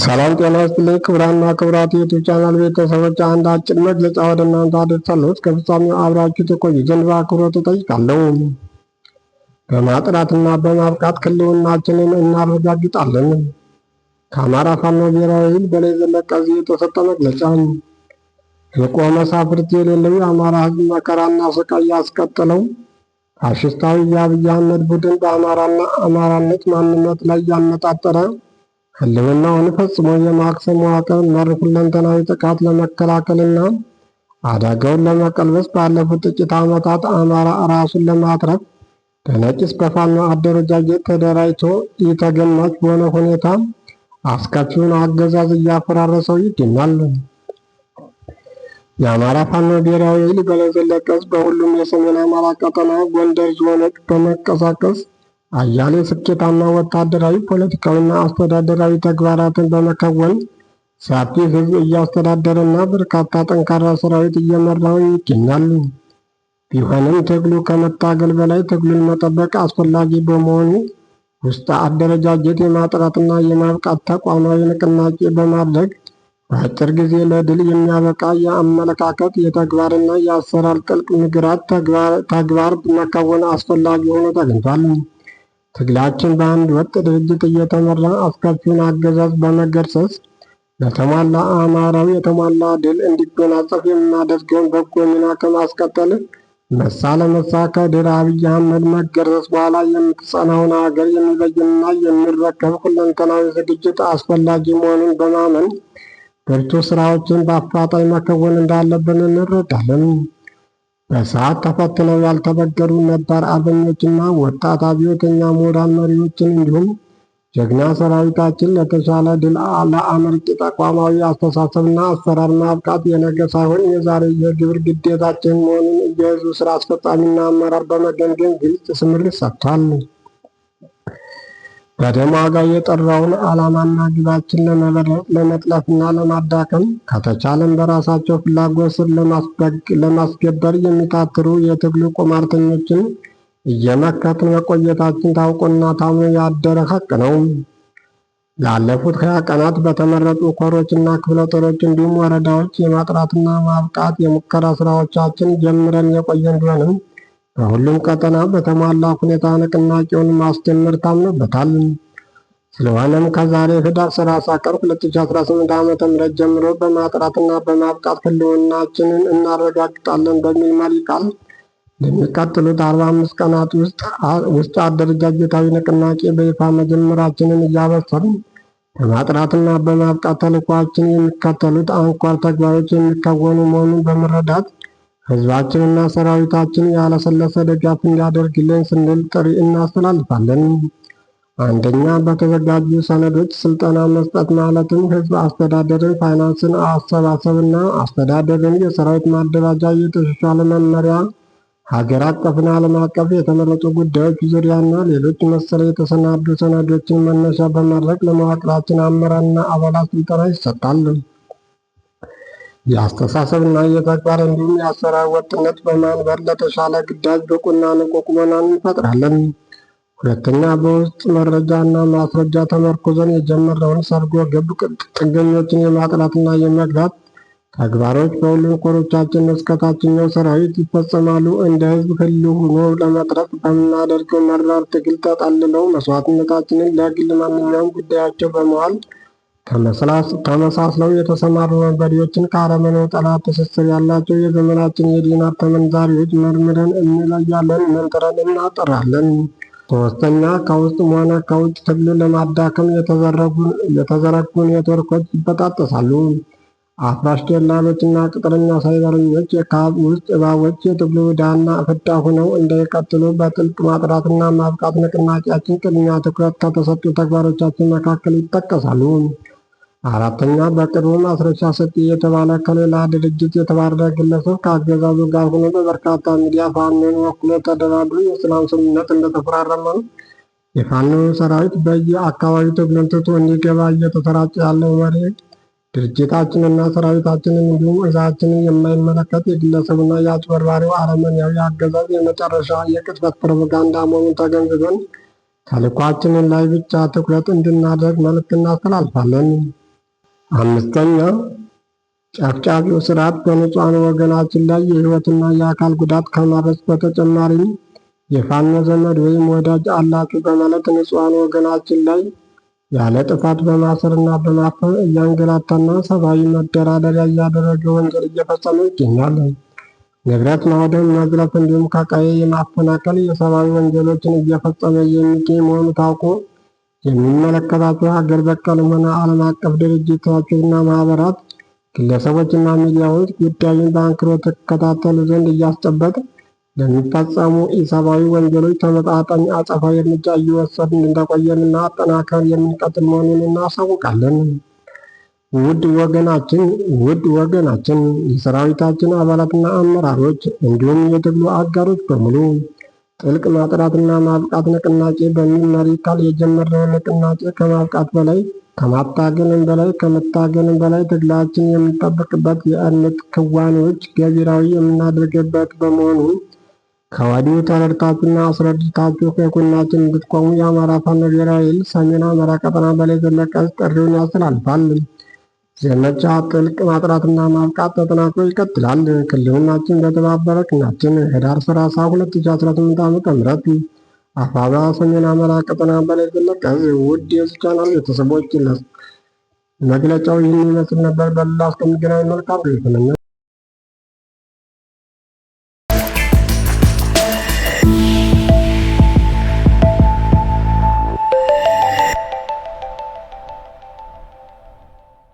ሰላም ጤና ይስጥልኝ ክቡራንና ክቡራት የዩቲዩብ ቻናል ቤተሰቦች፣ አንድ አጭር መግለጫ ወደ እናንተ አደርሳለሁ። እስከ ፍጻሜው አብራችሁ ትቆዩ ዘንድ በአክብሮት እጠይቃለሁ። በማጥራትና በማብቃት ህልውናችንን እናረጋግጣለን። ከአማራ ፋኖ ብሔራዊ ኃይል በላይ ዘለቀ ዕዝ የተሰጠ መግለጫ። ልቆ መሳፍርት የሌለው የአማራ ህዝብ መከራና ስቃይ ያስቀጠለው ፋሽስታዊ የአብይ አህመድ ቡድን በአማራና አማራነት ማንነት ላይ ያነጣጠረ ህልውናውን ፈጽሞ የማክሰም መዋቅር መር ሁለንተናዊ ጥቃት ለመከላከልና አደጋውን ለመቀልበስ ባለፉት ጥቂት ዓመታት አማራ ራሱን ለማትረፍ በነቂስ በፋኖ አደረጃጀት ተደራጅቶ ኢተገማች በሆነ ሁኔታ አስከፊውን አገዛዝ እያፈራረሰው ይገኛል። የአማራ ፋኖ ብሔራዊ ኃይል በላይ ዘለቀ ዕዝ በሁሉም የሰሜን አማራ ቀጠና ጎንደር ዞኖች በመንቀሳቀስ አያሌ ስኬታማ ወታደራዊ፣ ፖለቲካዊና አስተዳደራዊ ተግባራትን በመከወን ሰፊ ህዝብ እያስተዳደረና በርካታ ጠንካራ ሰራዊት እየመራው ይገኛል። ቢሆንም ትግሉ ከመታገል በላይ ትግሉን መጠበቅ አስፈላጊ በመሆኑ ውስጥ አደረጃጀት የማጥራትና የማብቃት ተቋማዊ ንቅናቄ በማድረግ በአጭር ጊዜ ለድል የሚያበቃ የአመለካከት የተግባርና የአሰራር ጥልቅ ምግራት ተግባር መከወን አስፈላጊ ሆኖ ተገኝቷል። ትግላችን በአንድ ወጥ ድርጅት እየተመራ አስከፊውን አገዛዝ በመገርሰስ ለተሟላ አማራዊ የተሟላ ድል እንዲጎናጸፍ የምናደርገውን በጎ ሚና ከማስቀጠል መሳ ለመሳ ከድር አብይ አህመድ መገርሰስ በኋላ የምትጸናውን ሀገር የሚበይንና የሚረከብ ሁለንተናዊ ዝግጅት አስፈላጊ መሆኑን በማመን ብርቱ ስራዎችን በአፋጣኝ መከወን እንዳለብን እንረዳለን። በሰዓት ተፈትነው ያልተበገሩ ነባር አርበኞችና ወጣት አብዮተኛ ምሁራን መሪዎችን እንዲሁም ጀግና ሰራዊታችን ለተሻለ ድል ለአመርቂ ተቋማዊ አስተሳሰብና አሰራር ማብቃት የነገ ሳይሆን የዛሬ የግብር ግዴታችን መሆኑን የህዝቡ ስራ አስፈጻሚና አመራር በመገምገም ግልጽ ስምሪት ሰጥቷል። በደም ዋጋ የጠራውን ዓላማና ግባችን ለመጥለፍና ለማዳከም ከተቻለም በራሳቸው ፍላጎት ስር ለማስገበር የሚታትሩ የትግሉ ቁማርተኞችን እየመከትን መቆየታችን ታውቆና ታምኖ ያደረ ሀቅ ነው። ላለፉት 20 ቀናት በተመረጡ ኮሮችና ክፍለ ጦሮች እንዲሁም ወረዳዎች የማጥራትና ማብቃት የሙከራ ስራዎቻችን ጀምረን የቆየን ቢሆንም በሁሉም ቀጠና በተሟላ ሁኔታ ንቅናቄውን ማስጀመር ታምኖበታል። ስለሆነም ከዛሬ ህዳር 30 ቀን 2018 ዓ.ም ጀምሮ በማጥራትና በማብቃት ህልውናችንን እናረጋግጣለን በሚል መሪ ቃል ለሚቀጥሉት 45 ቀናት ውስጥ አደረጃጀታዊ ንቅናቄ በይፋ መጀመራችንን እያበሰርን በማጥራትና በማብቃት ተልዕኳችን የሚከተሉት አንኳር ተግባሮች የሚከወኑ መሆኑን በመረዳት ህዝባችንና ሰራዊታችን ያለሰለሰ ድጋፍ እንዲያደርግልን ስንል ጥሪ እናስተላልፋለን። አንደኛ፣ በተዘጋጁ ሰነዶች ስልጠና መስጠት ማለትም ህዝብ አስተዳደርን፣ ፋይናንስን፣ አሰባሰብና አስተዳደርን፣ የሰራዊት ማደራጃ፣ የተሻሻለ መመሪያ፣ ሀገር አቀፍና ዓለም አቀፍ የተመረጡ ጉዳዮች ዙሪያና ሌሎች መሰል የተሰናዱ ሰነዶችን መነሻ በማድረግ ለመዋቅራችን አመራርና አባላት ስልጠና ይሰጣል። የአስተሳሰብና የተግባር እንዲሁም የአሰራር ወጥነት በማንበር ለተሻለ ግዳጅ ብቁና ንቁ ቁመናን እንፈጥራለን። ሁለተኛ፣ በውስጥ መረጃና ማስረጃ ተመርኩዘን የጀመረውን ሰርጎ ገብ ጥገኞችን የማጥራትና የመግታት ተግባሮች በሁሉም ኮሮቻችን እስከ ታችኛው ሰራዊት ይፈጸማሉ። እንደ ህዝብ ህልው ሆኖ ለመትረፍ በምናደርገው መራር ትግል ተጠልለው መስዋዕትነታችንን ለግል ማንኛውም ጉዳያቸው በመዋል ተመሳስለው የተሰማሩ ወንበዴዎችን ከአረመኔው ጠላት ትስስር ያላቸው የዘመናችን የዲናር ተመንዛሪዎች መርምረን እንለያለን፣ መንጥረን እናጠራለን። ሶስተኛ፣ ከውስጥም ሆነ ከውጭ ትግሉን ለማዳከም የተዘረጉ ኔትወርኮች ይበጣጠሳሉ። አፍራሽ ደላሎችና ቅጥረኛ ሳይበረኞች የካብ ውስጥ እባቦች የትግሉ ዕዳና ፍዳ ሆነው እንዳይቀጥሉ በጥልቅ ማጥራትና ማብቃት ንቅናቄያችን ቅድሚያ ትኩረት ከተሰጡ ተግባሮቻችን መካከል ይጠቀሳሉ። አራተኛ፣ በቅርቡ ማስረሻ ሰጤ የተባለ ከሌላ ድርጅት የተባረረ ግለሰብ ከአገዛዙ ጋር ሆኖ በበርካታ ሚዲያ ፋኖን ወክሎ ተደራድሮ የሰላም ስምምነት እንደተፈራረመ የፋኖ ሰራዊት በየአካባቢው ትግሉን ትቶ እንዲገባ እየተሰራጨ ያለው ወሬ ድርጅታችንና ሰራዊታችንን እንዲሁም እዛችንን የማይመለከት የግለሰቡና የአጭበርባሪው አረመኔያዊ አገዛዝ የመጨረሻ የቅጥፈት ፕሮፓጋንዳ መሆኑን ተገንዝበን ተልዕኳችንን ላይ ብቻ ትኩረት እንድናደርግ መልዕክት እናስተላልፋለን። አምስተኛ ጨፍጫፊው ስርዓት በንጹሐን ወገናችን ላይ የህይወትና የአካል ጉዳት ከማድረስ በተጨማሪም የፋኖ ዘመድ ወይም ወዳጅ አላችሁ በማለት ንጹሐን ወገናችን ላይ ያለ ጥፋት በማሰርና በማፈን እያንገላታና ሰብአዊ መደራደሪያ እያደረገ ወንጀል እየፈጸመ ይገኛል። ንብረት ማውደም፣ መዝረፍ እንዲሁም ከቀዬ የማፈናቀል የሰብአዊ ወንጀሎችን እየፈጸመ የሚገኝ መሆኑ ታውቆ የሚመለከታቸው ሀገር በቀልም ሆነ ዓለም አቀፍ ድርጅቶችና ማህበራት፣ ግለሰቦችና ሚዲያዎች ጉዳዩን በአንክሮ ተከታተሉ ዘንድ እያስጨበጥ ለሚፈጸሙ ኢሰብአዊ ወንጀሎች ተመጣጣኝ አጸፋዊ እርምጃ እየወሰድን እንደቆየንና አጠናክረን የምንቀጥል መሆኑን እናሳውቃለን። ውድ ወገናችን የሰራዊታችን አባላትና አመራሮች እንዲሁም የትግሉ አጋሮች በሙሉ ጥልቅ ማጥራትና ማብቃት ንቅናቄ በሚል መሪ ቃል የጀመርነው ንቅናቄ ከማብቃት በላይ ከመታገልም በላይ ትግላችን የሚጠበቅበት የእልህ ክዋኔዎች ገቢራዊ የምናደርግበት በመሆኑ ከወዲሁ ተረድታችሁና አስረድታችሁ ከጎናችን እንድትቆሙ የአማራ ፋኖ ብሔራዊ ኃይል ሰሜን አማራ ቀጠና በላይ ዘለቀ ዕዝ ጥሪውን ያስተላልፋል። ዘመቻ ጥልቅ ማጥራትና ማብቃት ተጠናክሮ ይቀጥላል። ክልውናችን በተባበረ ክንዳችን ህዳር 30 2018 ዓ.ም አፋባ ሰሜን አማራ ቀጠና በላይ ዘለቀ ዕዝ። ውድ የዚህ ቻናል ቤተሰቦች መግለጫው ይህን ይመስል ነበር። በሌላ እስከምንገናኝ መልካም ጊዜ